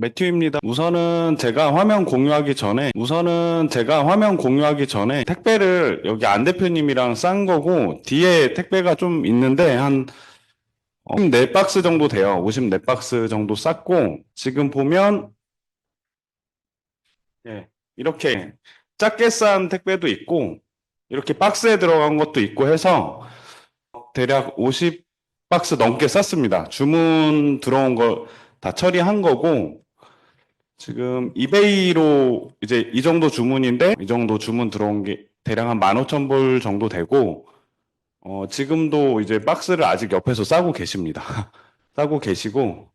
매튜입니다. 우선은 제가 화면 공유하기 전에 택배를 여기 안 대표님이랑 싼 거고, 뒤에 택배가 좀 있는데, 한 54박스 정도 돼요. 54박스 정도 쌌고, 지금 보면, 예, 이렇게 작게 싼 택배도 있고, 이렇게 박스에 들어간 것도 있고 해서, 대략 50박스 넘게 쌌습니다. 주문 들어온 거 다 처리한 거고, 지금 이베이로 이제 이 정도 주문인데 이 정도 주문 들어온 게 대략 한 15,000불 정도 되고 지금도 이제 박스를 아직 옆에서 싸고 계십니다. 싸고 계시고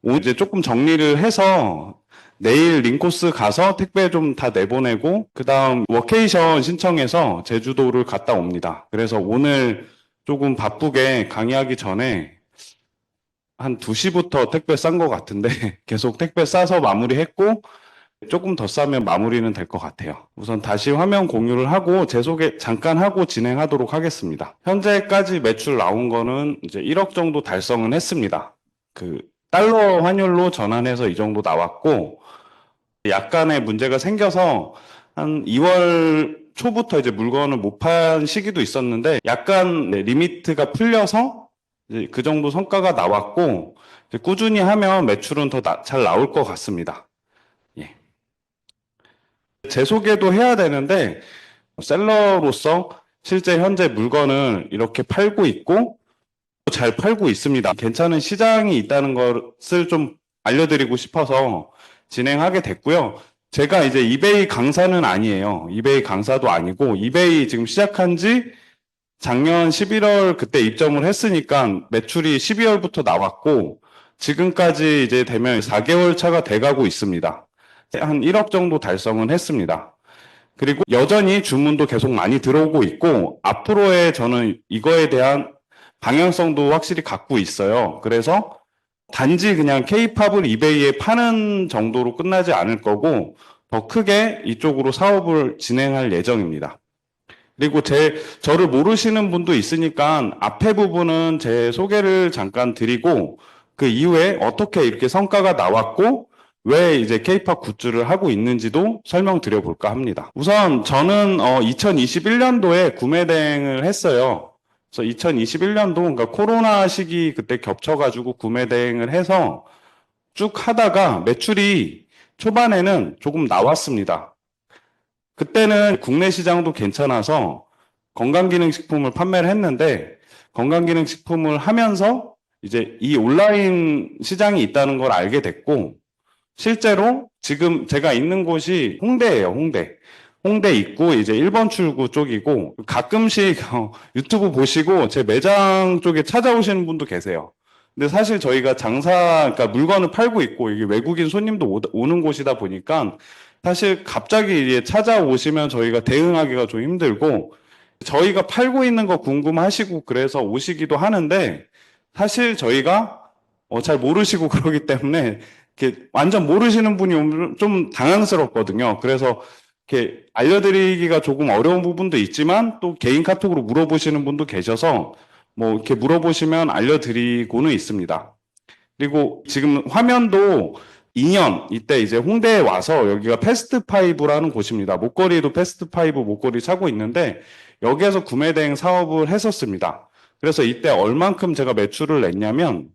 오늘 이제 조금 정리를 해서 내일 링코스 가서 택배 좀 다 내보내고 그다음 워케이션 신청해서 제주도를 갔다 옵니다. 그래서 오늘 조금 바쁘게 강의하기 전에 한 2시부터 택배 싼 것 같은데 계속 택배 싸서 마무리했고 조금 더 싸면 마무리는 될 것 같아요. 우선 다시 화면 공유를 하고 제 소개 잠깐 하고 진행하도록 하겠습니다. 현재까지 매출 나온 거는 이제 1억 정도 달성은 했습니다. 그 달러 환율로 전환해서 이 정도 나왔고 약간의 문제가 생겨서 한 2월 초부터 이제 물건을 못 판 시기도 있었는데 약간 리미트가 풀려서 이제 그 정도 성과가 나왔고 이제 꾸준히 하면 매출은 더 잘 나올 것 같습니다. 예. 제 소개도 해야 되는데 셀러로서 실제 현재 물건을 이렇게 팔고 있고 잘 팔고 있습니다. 괜찮은 시장이 있다는 것을 좀 알려드리고 싶어서 진행하게 됐고요. 제가 이제 이베이 강사는 아니에요. 이베이 강사도 아니고 이베이 지금 시작한 지 작년 11월 그때 입점을 했으니까 매출이 12월부터 나왔고 지금까지 이제 되면 4개월 차가 돼가고 있습니다. 한 1억 정도 달성은 했습니다. 그리고 여전히 주문도 계속 많이 들어오고 있고 앞으로의 저는 이거에 대한 방향성도 확실히 갖고 있어요. 그래서 단지 그냥 K-팝을 이베이에 파는 정도로 끝나지 않을 거고 더 크게 이쪽으로 사업을 진행할 예정입니다. 그리고 저를 모르시는 분도 있으니까 앞에 부분은 제 소개를 잠깐 드리고 그 이후에 어떻게 이렇게 성과가 나왔고 왜 이제 K-팝 굿즈를 하고 있는지도 설명드려 볼까 합니다. 우선 저는 2021년도에 구매 대행을 했어요. 그래서 2021년도 그러니까 코로나 시기 그때 겹쳐가지고 구매 대행을 해서 쭉 하다가 매출이 초반에는 조금 나왔습니다. 그때는 국내 시장도 괜찮아서 건강기능식품을 판매를 했는데 건강기능식품을 하면서 이제 이 온라인 시장이 있다는 걸 알게 됐고 실제로 지금 제가 있는 곳이 홍대예요, 홍대. 홍대 있고 이제 1번 출구 쪽이고 가끔씩 유튜브 보시고 제 매장 쪽에 찾아오시는 분도 계세요. 근데 사실 저희가 그러니까 물건을 팔고 있고 이게 외국인 손님도 오는 곳이다 보니까 사실 갑자기 이제 찾아오시면 저희가 대응하기가 좀 힘들고 저희가 팔고 있는 거 궁금하시고 그래서 오시기도 하는데 사실 저희가 잘 모르시고 그러기 때문에 이렇게 완전 모르시는 분이 오면 좀 당황스럽거든요. 그래서 이렇게 알려드리기가 조금 어려운 부분도 있지만 또 개인 카톡으로 물어보시는 분도 계셔서 뭐 이렇게 물어보시면 알려드리고는 있습니다. 그리고 지금 화면도 2년 이때 이제 홍대에 와서 여기가 패스트5라는 곳입니다. 목걸이도 패스트5 목걸이 사고 있는데 여기에서 구매 대행 사업을 했었습니다. 그래서 이때 얼만큼 제가 매출을 냈냐면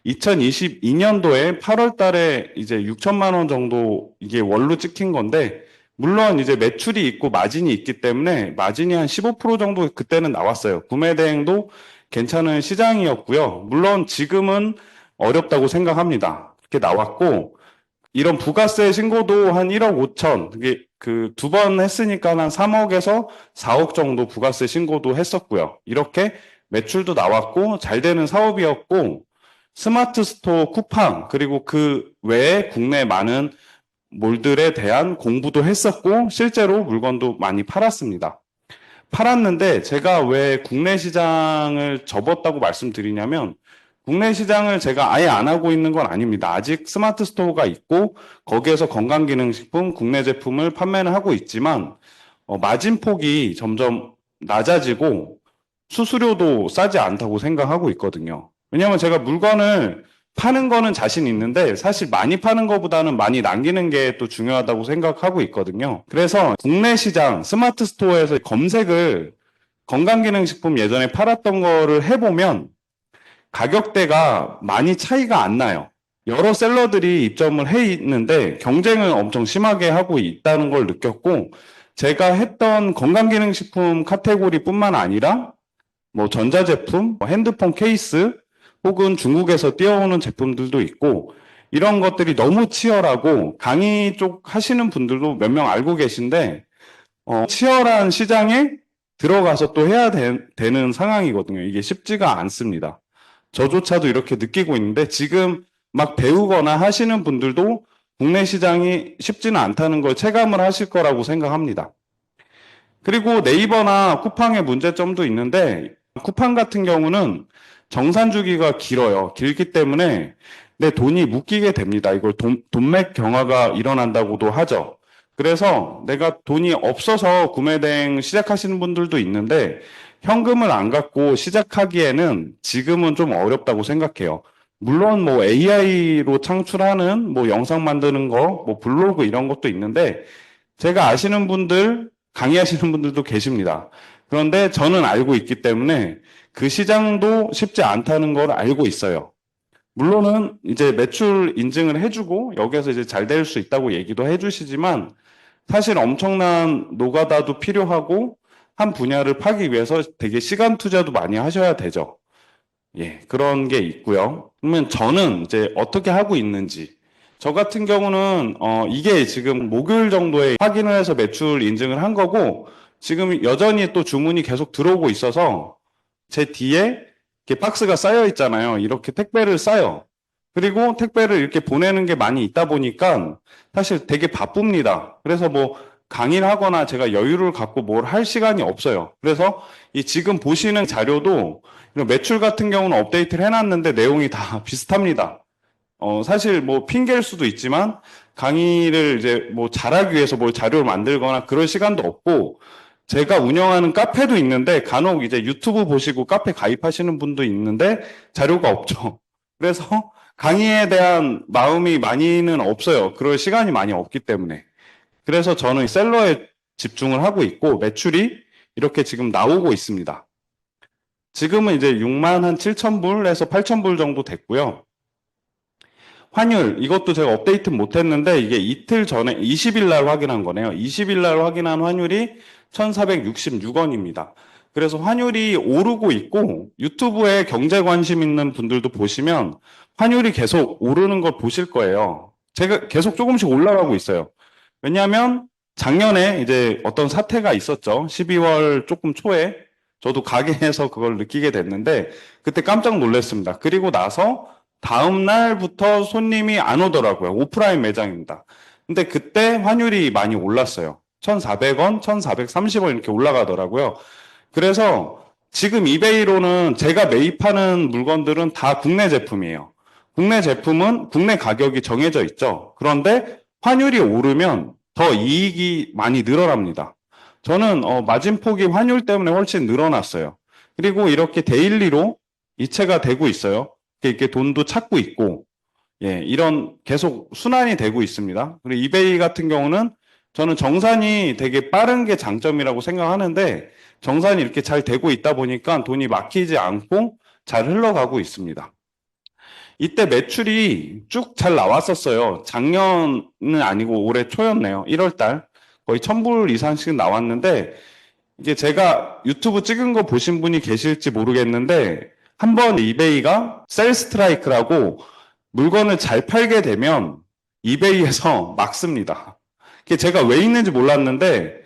2022년도에 8월 달에 이제 6천만 원 정도 이게 월로 찍힌 건데 물론 이제 매출이 있고 마진이 있기 때문에 마진이 한 15% 정도 그때는 나왔어요. 구매 대행도 괜찮은 시장이었고요. 물론 지금은 어렵다고 생각합니다. 그렇게 나왔고 이런 부가세 신고도 한 1억 5천 그게 그 2번 했으니까 한 3억에서 4억 정도 부가세 신고도 했었고요. 이렇게 매출도 나왔고 잘 되는 사업이었고 스마트 스토어 쿠팡 그리고 그 외에 국내 많은 몰들에 대한 공부도 했었고 실제로 물건도 많이 팔았습니다. 팔았는데 제가 왜 국내 시장을 접었다고 말씀드리냐면 국내 시장을 제가 아예 안 하고 있는 건 아닙니다. 아직 스마트 스토어가 있고 거기에서 건강기능식품 국내 제품을 판매는 하고 있지만 마진폭이 점점 낮아지고 수수료도 싸지 않다고 생각하고 있거든요. 왜냐하면 제가 물건을 파는 거는 자신 있는데 사실 많이 파는 것보다는 많이 남기는 게 또 중요하다고 생각하고 있거든요. 그래서 국내 시장 스마트 스토어에서 검색을 건강기능식품 예전에 팔았던 거를 해보면 가격대가 많이 차이가 안 나요. 여러 셀러들이 입점을 해 있는데 경쟁을 엄청 심하게 하고 있다는 걸 느꼈고, 제가 했던 건강기능식품 카테고리뿐만 아니라 뭐 전자제품, 뭐 핸드폰 케이스, 혹은 중국에서 뛰어오는 제품들도 있고, 이런 것들이 너무 치열하고 강의 쪽 하시는 분들도 몇 명 알고 계신데, 치열한 시장에 들어가서 또 해야 되는 상황이거든요. 이게 쉽지가 않습니다. 저조차도 이렇게 느끼고 있는데, 지금 막 배우거나 하시는 분들도 국내 시장이 쉽지는 않다는 걸 체감을 하실 거라고 생각합니다. 그리고 네이버나 쿠팡의 문제점도 있는데, 쿠팡 같은 경우는 정산 주기가 길어요. 길기 때문에 내 돈이 묶이게 됩니다. 이걸 돈맥 경화가 일어난다고도 하죠. 그래서 내가 돈이 없어서 구매 대행 시작하시는 분들도 있는데, 현금을 안 갖고 시작하기에는 지금은 좀 어렵다고 생각해요. 물론 뭐 AI로 창출하는 뭐 영상 만드는 거, 뭐 블로그 이런 것도 있는데, 제가 아시는 분들, 강의하시는 분들도 계십니다. 그런데 저는 알고 있기 때문에 그 시장도 쉽지 않다는 걸 알고 있어요. 물론은 이제 매출 인증을 해주고 여기에서 이제 잘 될 수 있다고 얘기도 해주시지만, 사실 엄청난 노가다도 필요하고 한 분야를 파기 위해서 되게 시간 투자도 많이 하셔야 되죠. 예, 그런 게 있고요. 그러면 저는 이제 어떻게 하고 있는지. 저 같은 경우는 이게 지금 목요일 정도에 확인을 해서 매출 인증을 한 거고, 지금 여전히 또 주문이 계속 들어오고 있어서 제 뒤에 이렇게 박스가 쌓여 있잖아요. 이렇게 택배를 싸요. 그리고 택배를 이렇게 보내는 게 많이 있다 보니까 사실 되게 바쁩니다. 그래서 뭐 강의를 하거나 제가 여유를 갖고 뭘 할 시간이 없어요. 그래서 이 지금 보시는 자료도 이런 매출 같은 경우는 업데이트를 해놨는데 내용이 다 비슷합니다. 사실 뭐 핑계일 수도 있지만 강의를 이제 뭐 잘하기 위해서 뭘 자료를 만들거나 그럴 시간도 없고, 제가 운영하는 카페도 있는데 간혹 이제 유튜브 보시고 카페 가입하시는 분도 있는데 자료가 없죠. 그래서 강의에 대한 마음이 많이는 없어요. 그럴 시간이 많이 없기 때문에. 그래서 저는 셀러에 집중을 하고 있고 매출이 이렇게 지금 나오고 있습니다. 지금은 이제 6만 한 7천 불에서 8천 불 정도 됐고요. 환율, 이것도 제가 업데이트 못했는데 이게 이틀 전에 20일 날 확인한 거네요. 20일 날 확인한 환율이 1,466원입니다. 그래서 환율이 오르고 있고, 유튜브에 경제 관심 있는 분들도 보시면 환율이 계속 오르는 걸 보실 거예요. 제가 계속 조금씩 올라가고 있어요. 왜냐하면 작년에 이제 어떤 사태가 있었죠. 12월 조금 초에 저도 가게에서 그걸 느끼게 됐는데 그때 깜짝 놀랐습니다. 그리고 나서 다음 날부터 손님이 안 오더라고요. 오프라인 매장입니다. 근데 그때 환율이 많이 올랐어요. 1,400원, 1,430원 이렇게 올라가더라고요. 그래서 지금 이베이로는 제가 매입하는 물건들은 다 국내 제품이에요. 국내 제품은 국내 가격이 정해져 있죠. 그런데 환율이 오르면 더 이익이 많이 늘어납니다. 저는 마진폭이 환율 때문에 훨씬 늘어났어요. 그리고 이렇게 데일리로 이체가 되고 있어요. 이렇게 돈도 찾고 있고, 예, 이런 계속 순환이 되고 있습니다. 그리고 이베이 같은 경우는 저는 정산이 되게 빠른 게 장점이라고 생각하는데, 정산이 이렇게 잘 되고 있다 보니까 돈이 막히지 않고 잘 흘러가고 있습니다. 이때 매출이 쭉 잘 나왔었어요. 작년은 아니고 올해 초였네요. 1월 달 거의 1,000불 이상씩 나왔는데, 이게 제가 유튜브 찍은 거 보신 분이 계실지 모르겠는데, 한번 이베이가 셀 스트라이크라고 물건을 잘 팔게 되면 이베이에서 막습니다. 그게 제가 왜 있는지 몰랐는데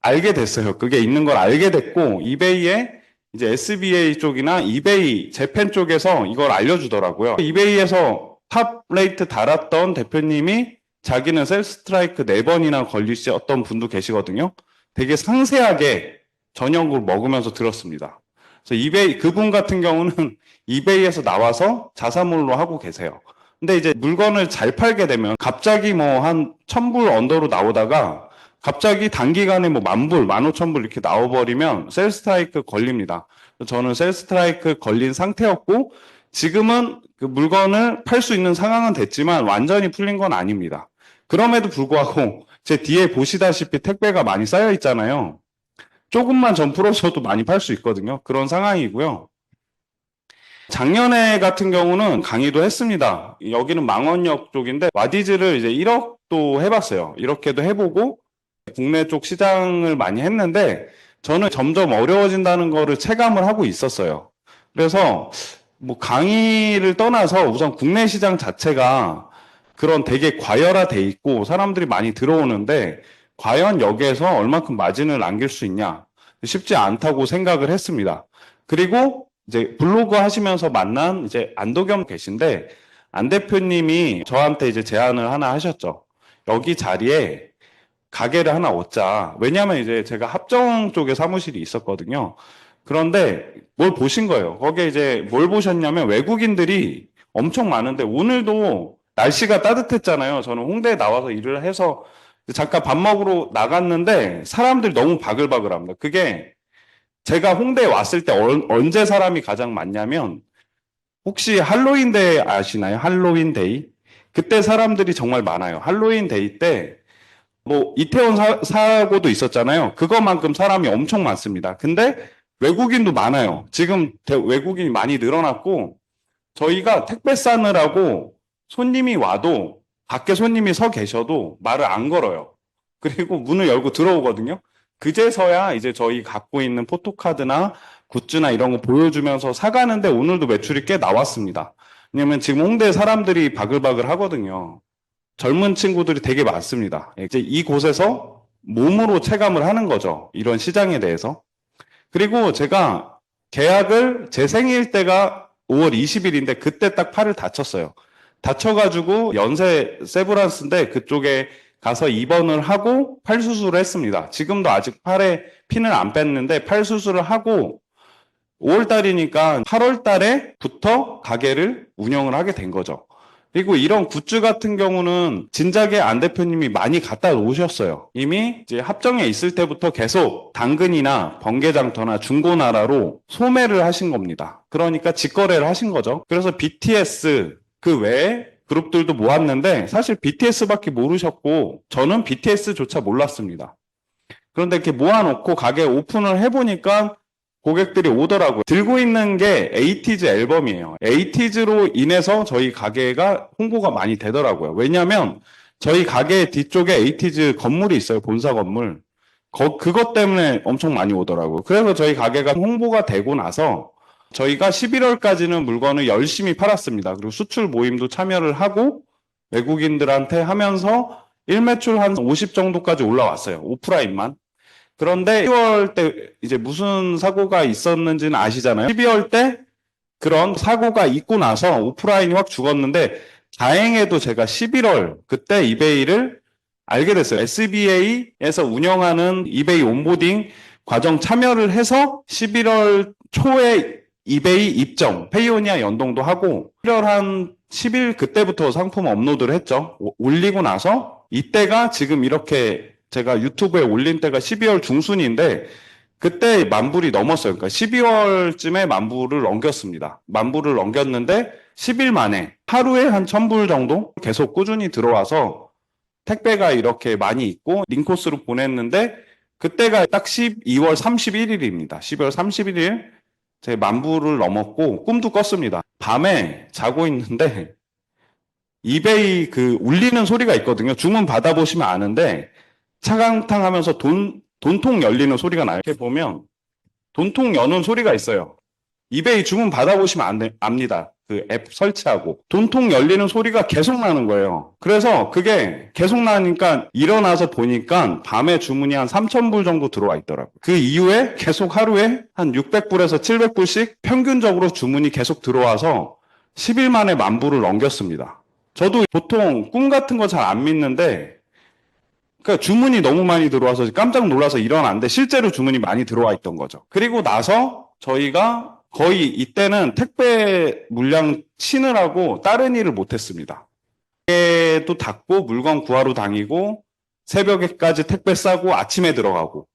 알게 됐어요. 그게 있는 걸 알게 됐고, 이베이에 이제 SBA 쪽이나 이베이 재팬 쪽에서 이걸 알려주더라고요. 이베이에서 탑 레이트 달았던 대표님이 자기는 셀 스트라이크 4번이나 걸리셨던 분도 계시거든요. 되게 상세하게 저녁을 먹으면서 들었습니다. 그래서 이베이, 그분 같은 경우는 이베이에서 나와서 자사몰로 하고 계세요. 근데 이제 물건을 잘 팔게 되면 갑자기 뭐 한 1,000불 언더로 나오다가 갑자기 단기간에 뭐 10,000불, 15,000불 이렇게 나와버리면 셀 스트라이크 걸립니다. 저는 셀 스트라이크 걸린 상태였고, 지금은 그 물건을 팔 수 있는 상황은 됐지만 완전히 풀린 건 아닙니다. 그럼에도 불구하고 제 뒤에 보시다시피 택배가 많이 쌓여 있잖아요. 조금만 전 풀어줘도 많이 팔 수 있거든요. 그런 상황이고요. 작년에 같은 경우는 강의도 했습니다. 여기는 망원역 쪽인데 와디즈를 이제 1억도 해봤어요. 이렇게도 해보고 국내 쪽 시장을 많이 했는데 저는 점점 어려워진다는 거를 체감을 하고 있었어요. 그래서 뭐 강의를 떠나서 우선 국내 시장 자체가 그런 되게 과열화돼 있고 사람들이 많이 들어오는데 과연 여기에서 얼마큼 마진을 남길 수 있냐? 쉽지 않다고 생각을 했습니다. 그리고 이제 블로그 하시면서 만난 이제 안도겸 계신데 안 대표님이 저한테 이제 제안을 하나 하셨죠. 여기 자리에 가게를 하나 얻자. 왜냐하면 이제 제가 합정 쪽에 사무실이 있었거든요. 그런데 뭘 보신 거예요. 거기에 이제 뭘 보셨냐면 외국인들이 엄청 많은데 오늘도 날씨가 따뜻했잖아요. 저는 홍대에 나와서 일을 해서 잠깐 밥 먹으러 나갔는데 사람들이 너무 바글바글합니다. 그게 제가 홍대에 왔을 때 언제 사람이 가장 많냐면 혹시 할로윈데이 아시나요? 할로윈데이? 그때 사람들이 정말 많아요. 할로윈데이 때 뭐 이태원 사고도 있었잖아요. 그거만큼 사람이 엄청 많습니다. 근데 외국인도 많아요. 지금 외국인이 많이 늘어났고 저희가 택배 싸느라고 손님이 와도 밖에 손님이 서 계셔도 말을 안 걸어요. 그리고 문을 열고 들어오거든요. 그제서야 이제 저희 갖고 있는 포토카드나 굿즈나 이런 거 보여주면서 사가는데 오늘도 매출이 꽤 나왔습니다. 왜냐면 지금 홍대 사람들이 바글바글 하거든요. 젊은 친구들이 되게 많습니다. 이제 이곳에서 몸으로 체감을 하는 거죠. 이런 시장에 대해서. 그리고 제가 계약을 제 생일 때가 5월 20일인데 그때 딱 팔을 다쳤어요. 다쳐가지고 연세 세브란스인데 그쪽에 가서 입원을 하고 팔 수술을 했습니다. 지금도 아직 팔에 핀을 안 뺐는데 팔 수술을 하고 5월 달이니까 8월 달에부터 가게를 운영을 하게 된 거죠. 그리고 이런 굿즈 같은 경우는 진작에 안 대표님이 많이 갖다 놓으셨어요. 이미 이제 합정에 있을 때부터 계속 당근이나 번개장터나 중고나라로 소매를 하신 겁니다. 그러니까 직거래를 하신 거죠. 그래서 BTS 그 외에 그룹들도 모았는데 사실 BTS밖에 모르셨고 저는 BTS조차 몰랐습니다. 그런데 이렇게 모아놓고 가게 오픈을 해보니까 고객들이 오더라고요. 들고 있는 게 에이티즈 앨범이에요. 에이티즈로 인해서 저희 가게가 홍보가 많이 되더라고요. 왜냐하면 저희 가게 뒤쪽에 에이티즈 건물이 있어요. 본사 건물. 그것 때문에 엄청 많이 오더라고요. 그래서 저희 가게가 홍보가 되고 나서 저희가 11월까지는 물건을 열심히 팔았습니다. 그리고 수출 모임도 참여를 하고 외국인들한테 하면서 일매출 한 50 정도까지 올라왔어요. 오프라인만. 그런데 12월 때 이제 무슨 사고가 있었는지는 아시잖아요. 12월 때 그런 사고가 있고 나서 오프라인이 확 죽었는데 다행히도 제가 11월 그때 이베이를 알게 됐어요. SBA에서 운영하는 이베이 온보딩 과정 참여를 해서 11월 초에 이베이 입점, 페이오니아 연동도 하고 1월 한 10일 그때부터 상품 업로드를 했죠. 올리고 나서 이때가 지금 이렇게 제가 유튜브에 올린 때가 12월 중순인데 그때 만불이 넘었어요. 그러니까 12월쯤에 만불을 넘겼습니다. 만불을 넘겼는데 10일 만에 하루에 한 1000불 정도 계속 꾸준히 들어와서 택배가 이렇게 많이 있고 링코스로 보냈는데 그때가 딱 12월 31일입니다. 12월 31일 제 만불을 넘었고 꿈도 꿨습니다. 밤에 자고 있는데 이베이 그 울리는 소리가 있거든요. 주문 받아보시면 아는데 차강탕 하면서 돈통 열리는 소리가 나요. 이렇게 보면 돈통 여는 소리가 있어요. 이베이 주문 받아보시면 압니다. 그 앱 설치하고. 돈통 열리는 소리가 계속 나는 거예요. 그래서 그게 계속 나니까 일어나서 보니까 밤에 주문이 한 3,000불 정도 들어와 있더라고요. 그 이후에 계속 하루에 한 600불에서 700불씩 평균적으로 주문이 계속 들어와서 10일 만에 만불을 넘겼습니다. 저도 보통 꿈 같은 거 잘 안 믿는데 그러니까 주문이 너무 많이 들어와서 깜짝 놀라서 일어났는데 실제로 주문이 많이 들어와 있던 거죠. 그리고 나서 저희가 거의 이때는 택배 물량 치느라고 다른 일을 못했습니다. 가게도 닫고 물건 구하러 다니고 새벽에까지 택배 싸고 아침에 들어가고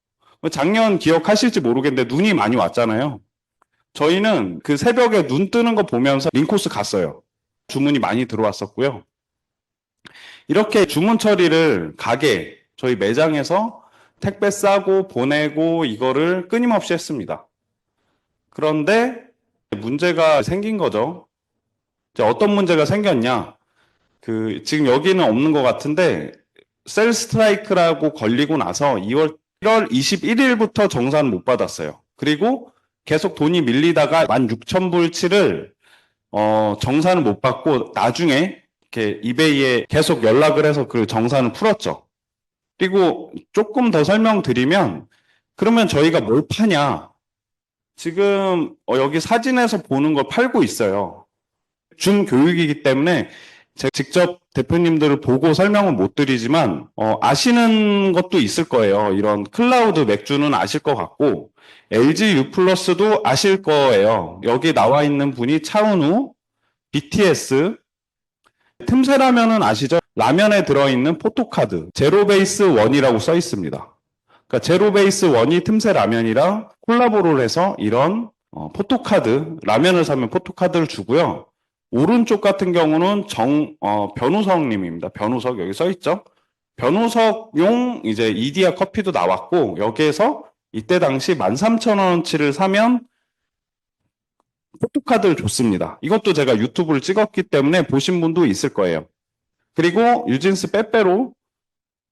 작년 기억하실지 모르겠는데 눈이 많이 왔잖아요. 저희는 그 새벽에 눈 뜨는 거 보면서 링코스 갔어요. 주문이 많이 들어왔었고요. 이렇게 주문 처리를 가게, 저희 매장에서 택배 싸고 보내고 이거를 끊임없이 했습니다. 그런데 문제가 생긴 거죠. 이제 어떤 문제가 생겼냐? 지금 여기는 없는 것 같은데, 셀 스트라이크라고 걸리고 나서 1월 21일부터 정산을 못 받았어요. 그리고 계속 돈이 밀리다가 16,000불치를 정산을 못 받고 나중에 이렇게 이베이에 계속 연락을 해서 그 정산을 풀었죠. 그리고 조금 더 설명드리면, 그러면 저희가 뭘 파냐? 지금 여기 사진에서 보는 걸 팔고 있어요. 준교육이기 때문에 제가 직접 대표님들을 보고 설명은 못 드리지만 아시는 것도 있을 거예요. 이런 클라우드 맥주는 아실 것 같고 LG U 플러스도 아실 거예요. 여기 나와 있는 분이 차은우, BTS, 틈새 라면은 아시죠? 라면에 들어있는 포토카드 제로 베이스 원이라고 써 있습니다. 그러니까 제로 베이스 원이 틈새 라면이랑 콜라보를 해서 이런 포토카드, 라면을 사면 포토카드를 주고요. 오른쪽 같은 경우는 변우석님입니다. 변우석 여기 써 있죠? 변우석용 이제 이디야 커피도 나왔고 여기에서 이때 당시 13,000원어치를 사면 포토카드를 줬습니다. 이것도 제가 유튜브를 찍었기 때문에 보신 분도 있을 거예요. 그리고 유진스 빼빼로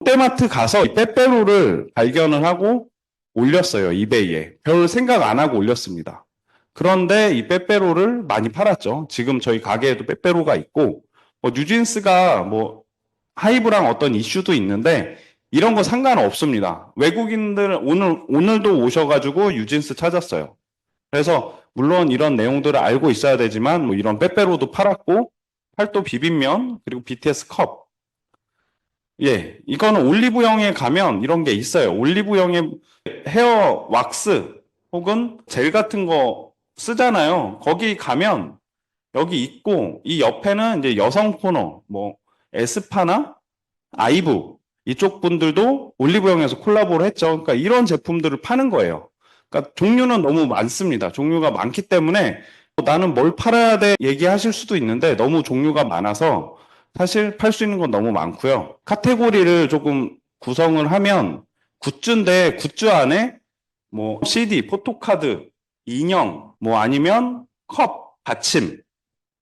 롯데마트 가서 이 빼빼로를 발견을 하고 올렸어요. 이베이에. 별 생각 안 하고 올렸습니다. 그런데 이 빼빼로를 많이 팔았죠. 지금 저희 가게에도 빼빼로가 있고 뉴진스가 뭐 하이브랑 어떤 이슈도 있는데 이런 거 상관없습니다. 외국인들 오늘도 오셔가지고 뉴진스 찾았어요. 그래서 물론 이런 내용들을 알고 있어야 되지만 뭐 이런 빼빼로도 팔았고 팔도 비빔면 그리고 BTS 컵. 예, 이거는 올리브영에 가면 이런 게 있어요. 올리브영에 헤어 왁스 혹은 젤 같은 거 쓰잖아요. 거기 가면 여기 있고 이 옆에는 이제 여성 코너, 뭐 에스파나 아이브 이쪽 분들도 올리브영에서 콜라보를 했죠. 그러니까 이런 제품들을 파는 거예요. 그러니까 종류는 너무 많습니다. 종류가 많기 때문에 나는 뭘 팔아야 돼 얘기하실 수도 있는데 너무 종류가 많아서 사실 팔 수 있는 건 너무 많고요. 카테고리를 조금 구성을 하면 굿즈인데 굿즈 안에 뭐 CD, 포토카드, 인형, 뭐 아니면 컵, 받침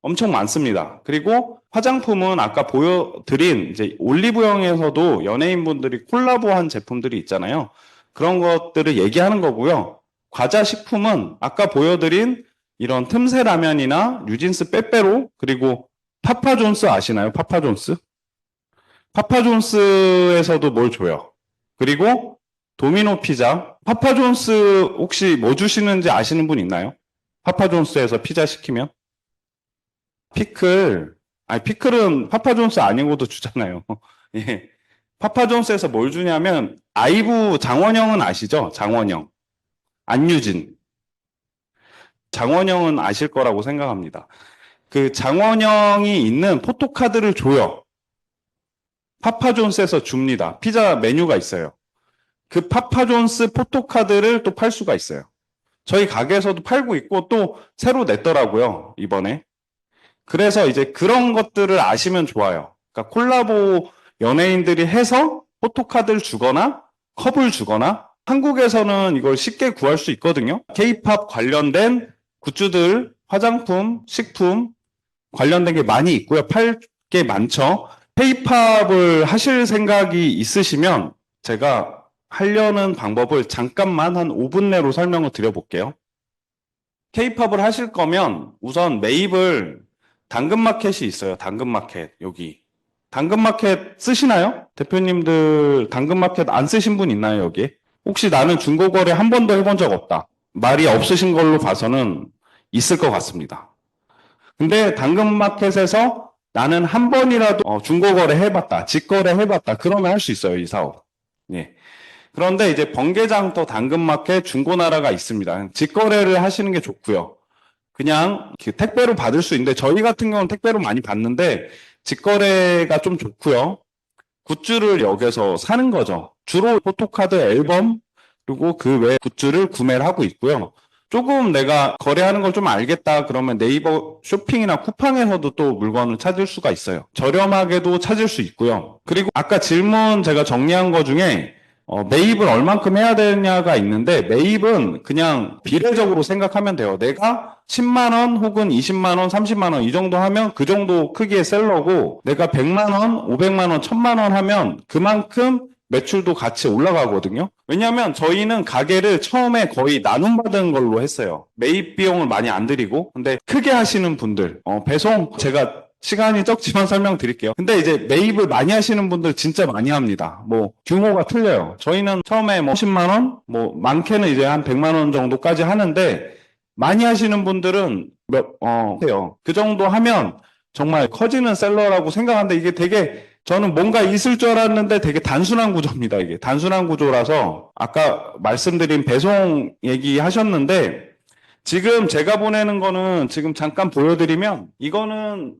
엄청 많습니다. 그리고 화장품은 아까 보여드린 이제 올리브영에서도 연예인분들이 콜라보한 제품들이 있잖아요. 그런 것들을 얘기하는 거고요. 과자 식품은 아까 보여드린 이런 틈새 라면이나 뉴진스 빼빼로 그리고 파파존스 아시나요? 파파존스? 파파존스에서도 뭘 줘요. 그리고 도미노 피자. 파파존스 혹시 뭐 주시는지 아시는 분 있나요? 파파존스에서 피자 시키면? 피클. 아니, 피클은 파파존스 아니고도 주잖아요. 예. 파파존스에서 뭘 주냐면, 아이브 장원영은 아시죠? 장원영. 안유진. 장원영은 아실 거라고 생각합니다. 그 장원영이 있는 포토카드를 줘요. 파파존스에서 줍니다. 피자 메뉴가 있어요. 그 파파존스 포토카드를 또 팔 수가 있어요. 저희 가게에서도 팔고 있고 또 새로 냈더라고요, 이번에. 그래서 이제 그런 것들을 아시면 좋아요. 그러니까 콜라보 연예인들이 해서 포토카드를 주거나 컵을 주거나 한국에서는 이걸 쉽게 구할 수 있거든요. K-팝 관련된 굿즈들, 화장품, 식품 관련된 게 많이 있고요. 팔 게 많죠. K-팝을 하실 생각이 있으시면 제가 하려는 방법을 잠깐만 한 5분 내로 설명을 드려볼게요. K-팝을 하실 거면 우선 매입을 당근마켓이 있어요. 당근마켓 여기. 당근마켓 쓰시나요? 대표님들 당근마켓 안 쓰신 분 있나요, 여기? 혹시 나는 중고거래 한 번도 해본 적 없다. 말이 없으신 걸로 봐서는 있을 것 같습니다. 근데 당근마켓에서 나는 한 번이라도 중고거래 해봤다. 직거래 해봤다. 그러면 할 수 있어요, 이 사업. 예. 그런데 이제 번개장터 당근마켓 중고나라가 있습니다. 직거래를 하시는 게 좋고요. 그냥 택배로 받을 수 있는데 저희 같은 경우는 택배로 많이 받는데 직거래가 좀 좋고요. 굿즈를 여기서 사는 거죠. 주로 포토카드 앨범 그리고 그 외 굿즈를 구매를 하고 있고요. 조금 내가 거래하는 걸 좀 알겠다 그러면 네이버 쇼핑이나 쿠팡에서도 또 물건을 찾을 수가 있어요. 저렴하게도 찾을 수 있고요. 그리고 아까 질문 제가 정리한 거 중에 매입을 얼만큼 해야 되냐가 있는데 매입은 그냥 비례적으로 생각하면 돼요. 내가 10만 원 혹은 20만 원, 30만 원 이 정도 하면 그 정도 크기의 셀러고 내가 100만 원, 500만 원, 1000만 원 하면 그만큼 매출도 같이 올라가거든요. 왜냐하면 저희는 가게를 처음에 거의 나눔받은 걸로 했어요. 매입 비용을 많이 안 들이고. 근데 크게 하시는 분들, 배송 제가 시간이 적지만 설명드릴게요. 근데 이제 매입을 많이 하시는 분들 진짜 많이 합니다. 뭐 규모가 틀려요. 저희는 처음에 뭐 10만 원, 뭐 많게는 이제 한 100만 원 정도까지 하는데 많이 하시는 분들은 해요. 그 정도 하면 정말 커지는 셀러라고 생각하는데 이게 되게 저는 뭔가 있을 줄 알았는데 되게 단순한 구조입니다. 이게 단순한 구조라서 아까 말씀드린 배송 얘기하셨는데 지금 제가 보내는 거는 지금 잠깐 보여드리면 이거는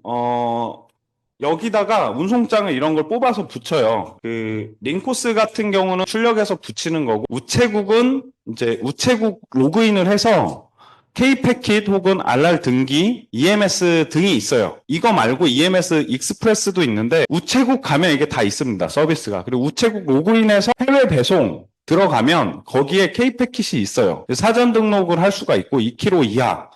여기다가 운송장을 이런 걸 뽑아서 붙여요. 그 링코스 같은 경우는 출력해서 붙이는 거고 우체국은 이제 우체국 로그인을 해서 K패킷 혹은 RR 등기, EMS 등이 있어요. 이거 말고 EMS 익스프레스도 있는데 우체국 가면 이게 다 있습니다. 서비스가. 그리고 우체국 로그인해서 해외 배송 들어가면 거기에 K패킷이 있어요. 사전 등록을 할 수가 있고 2kg 이하.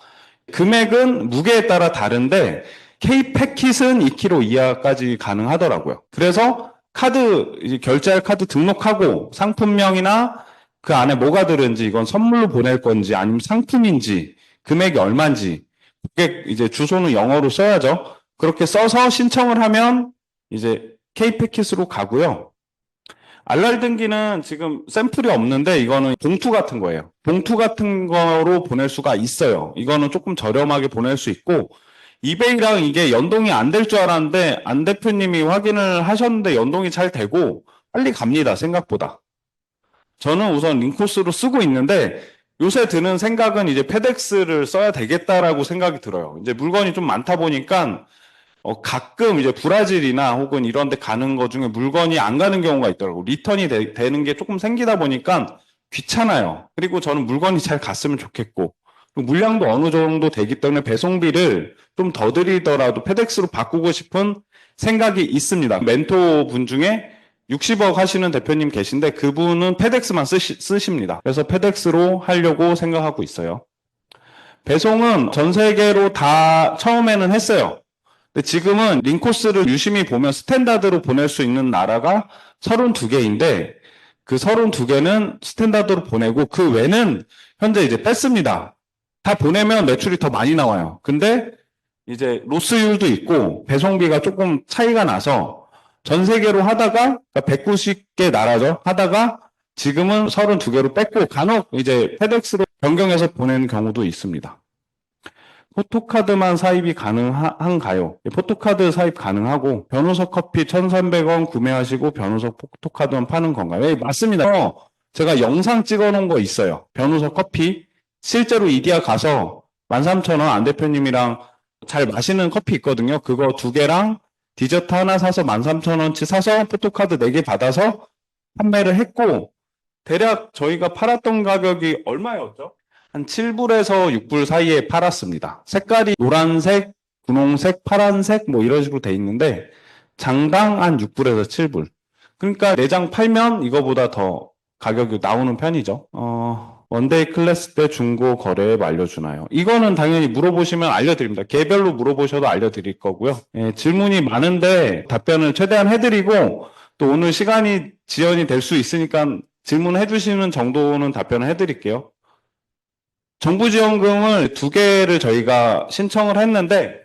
금액은 무게에 따라 다른데 K패킷은 2kg 이하까지 가능하더라고요. 그래서 결제할 카드 등록하고 상품명이나 그 안에 뭐가 들은지 이건 선물로 보낼 건지 아니면 상품인지 금액이 얼마인지 그게 이제 주소는 영어로 써야죠. 그렇게 써서 신청을 하면 이제 K패킷으로 가고요. 알랄 등기는 지금 샘플이 없는데 이거는 봉투 같은 거예요. 봉투 같은 거로 보낼 수가 있어요. 이거는 조금 저렴하게 보낼 수 있고 이베이랑 이게 연동이 안 될 줄 알았는데 안 대표님이 확인을 하셨는데 연동이 잘 되고 빨리 갑니다. 생각보다. 저는 우선 링코스로 쓰고 있는데 요새 드는 생각은 이제 페덱스를 써야 되겠다라고 생각이 들어요. 이제 물건이 좀 많다 보니까 가끔 이제 브라질이나 혹은 이런 데 가는 거 중에 물건이 안 가는 경우가 있더라고요. 리턴이 되는 게 조금 생기다 보니까 귀찮아요. 그리고 저는 물건이 잘 갔으면 좋겠고 물량도 어느 정도 되기 때문에 배송비를 좀 더 드리더라도 페덱스로 바꾸고 싶은 생각이 있습니다. 멘토 분 중에 60억 하시는 대표님 계신데 그분은 페덱스만 쓰십니다. 그래서 페덱스로 하려고 생각하고 있어요. 배송은 전 세계로 다 처음에는 했어요. 근데 지금은 링코스를 유심히 보면 스탠다드로 보낼 수 있는 나라가 32개인데 그 32개는 스탠다드로 보내고 그 외는 현재 이제 뺐습니다. 다 보내면 매출이 더 많이 나와요. 근데 이제 로스율도 있고 배송비가 조금 차이가 나서 전 세계로 하다가 190개 나라죠. 하다가 지금은 32개로 뺐고 간혹 이제 페덱스로 변경해서 보내는 경우도 있습니다. 포토카드만 사입이 가능한가요? 포토카드 사입 가능하고 변우석 커피 1,300원 구매하시고 변우석 포토카드만 파는 건가요? 네, 맞습니다. 제가 영상 찍어 놓은 거 있어요. 변우석 커피 실제로 이디야 가서 13,000원 안 대표님이랑 잘 마시는 커피 있거든요. 그거 2개랑 디저트 하나 사서 13,000원치 사서 포토카드 4개 받아서 판매를 했고 대략 저희가 팔았던 가격이 얼마였죠? 한 7불에서 6불 사이에 팔았습니다. 색깔이 노란색, 분홍색, 파란색 뭐 이런 식으로 돼 있는데 장당 한 6불에서 7불. 그러니까 4장 팔면 이거보다 더 가격이 나오는 편이죠. 원데이 클래스 때 중고 거래에 알려주나요? 이거는 당연히 물어보시면 알려드립니다. 개별로 물어보셔도 알려드릴 거고요. 예, 질문이 많은데 답변을 최대한 해드리고 또 오늘 시간이 지연이 될 수 있으니까 질문해 주시는 정도는 답변을 해드릴게요. 정부지원금을 2개를 저희가 신청을 했는데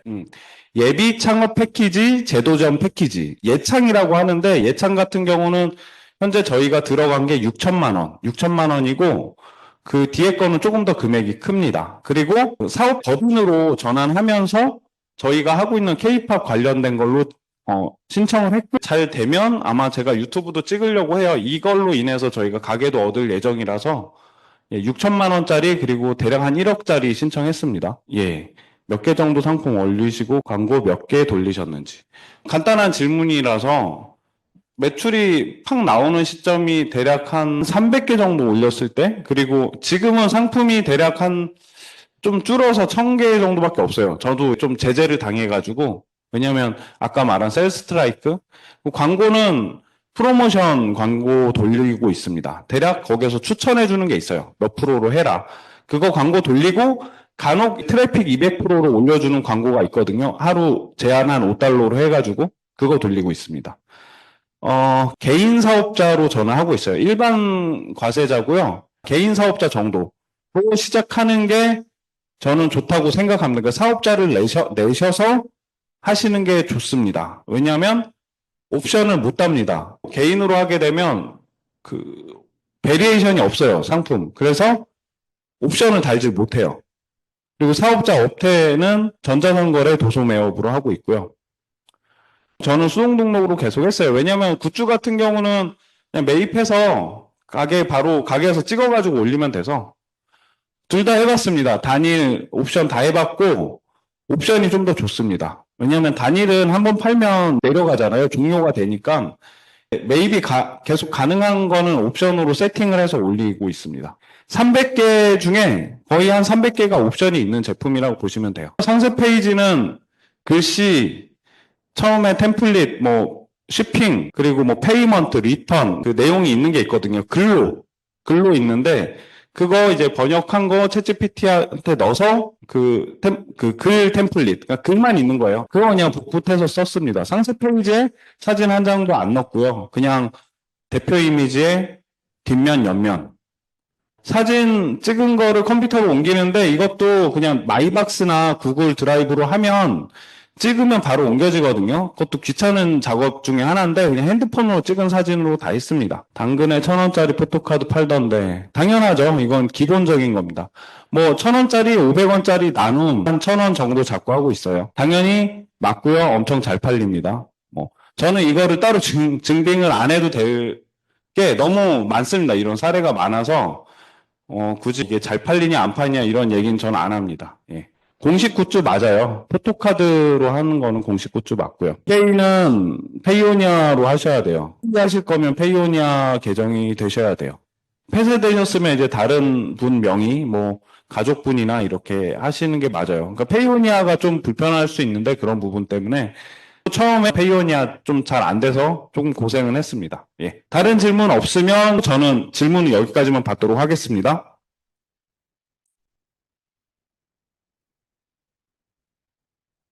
예비 창업 패키지, 제도전 패키지, 예창이라고 하는데 예창 같은 경우는 현재 저희가 들어간 게 6천만 원, 6천만 원이고 그 뒤에 거는 조금 더 금액이 큽니다. 그리고 사업 법인으로 전환하면서 저희가 하고 있는 K-팝 관련된 걸로 신청을 했고 잘 되면 아마 제가 유튜브도 찍으려고 해요. 이걸로 인해서 저희가 가게도 얻을 예정이라서 6천만 원짜리 그리고 대략 한 1억짜리 신청했습니다. 예. 몇 개 정도 상품 올리시고 광고 몇 개 돌리셨는지. 간단한 질문이라서 매출이 팍 나오는 시점이 대략 한 300개 정도 올렸을 때, 그리고 지금은 상품이 대략 한 좀 줄어서 1000개 정도밖에 없어요. 저도 좀 제재를 당해가지고, 왜냐면 아까 말한 셀스 스트라이크, 광고는 프로모션 광고 돌리고 있습니다. 대략 거기서 추천해 주는 게 있어요. 몇 프로로 해라. 그거 광고 돌리고 간혹 트래픽 200%로 올려주는 광고가 있거든요. 하루 제한 한 $5로 해가지고 그거 돌리고 있습니다. 개인 사업자로 저는 하고 있어요. 일반 과세자고요. 개인 사업자 정도로 시작하는 게 저는 좋다고 생각합니다. 그러니까 사업자를 내셔서 하시는 게 좋습니다. 왜냐하면 옵션을 못 답니다. 개인으로 하게 되면 그 베리에이션이 없어요, 상품. 그래서 옵션을 달지 못해요. 그리고 사업자 업태는 전자상거래 도소매업으로 하고 있고요. 저는 수동 등록으로 계속 했어요. 왜냐하면 굿즈 같은 경우는 그냥 매입해서 바로 가게에서 찍어가지고 올리면 돼서 둘 다 해봤습니다. 단일 옵션 다 해봤고 옵션이 좀 더 좋습니다. 왜냐하면 단일은 한번 팔면 내려가잖아요. 종료가 되니까 매입이 계속 가능한 거는 옵션으로 세팅을 해서 올리고 있습니다. 300개 중에 거의 한 300개가 옵션이 있는 제품이라고 보시면 돼요. 상세 페이지는 글씨, 처음에 템플릿, 뭐 shipping, 그리고 뭐 페이먼트, 리턴 그 내용이 있는 게 있거든요. 글로 있는데 그거 이제 번역한 거 챗GPT한테 넣어서 그 글 템플릿, 그러니까 글만 있는 거예요. 그거 그냥 복붙해서 썼습니다. 상세 페이지에 사진 한 장도 안 넣고요. 그냥 대표 이미지에 뒷면, 옆면. 사진 찍은 거를 컴퓨터로 옮기는데 이것도 그냥 마이박스나 구글 드라이브로 하면 찍으면 바로 옮겨지거든요. 그것도 귀찮은 작업 중에 하나인데 그냥 핸드폰으로 찍은 사진으로 다 있습니다. 당근에 1000원짜리 포토카드 팔던데 당연하죠. 이건 기본적인 겁니다. 뭐 1000원짜리, 500원짜리 나눔 한 1000원 정도 잡고 하고 있어요. 당연히 맞고요. 엄청 잘 팔립니다. 뭐 저는 이거를 따로 증빙을 안 해도 될 게 너무 많습니다. 이런 사례가 많아서 굳이 이게 잘 팔리냐 안 팔리냐 이런 얘기는 저는 안 합니다. 예. 공식 굿즈 맞아요. 포토카드로 하는 거는 공식 굿즈 맞고요. 페이는 페이오니아로 하셔야 돼요. 하실 거면 페이오니아 계정이 되셔야 돼요. 폐쇄되셨으면 이제 다른 분 명의, 뭐 가족분이나 이렇게 하시는 게 맞아요. 그러니까 페이오니아가 좀 불편할 수 있는데 그런 부분 때문에 처음에 페이오니아 좀 잘 안 돼서 조금 고생은 했습니다. 예. 다른 질문 없으면 저는 질문은 여기까지만 받도록 하겠습니다.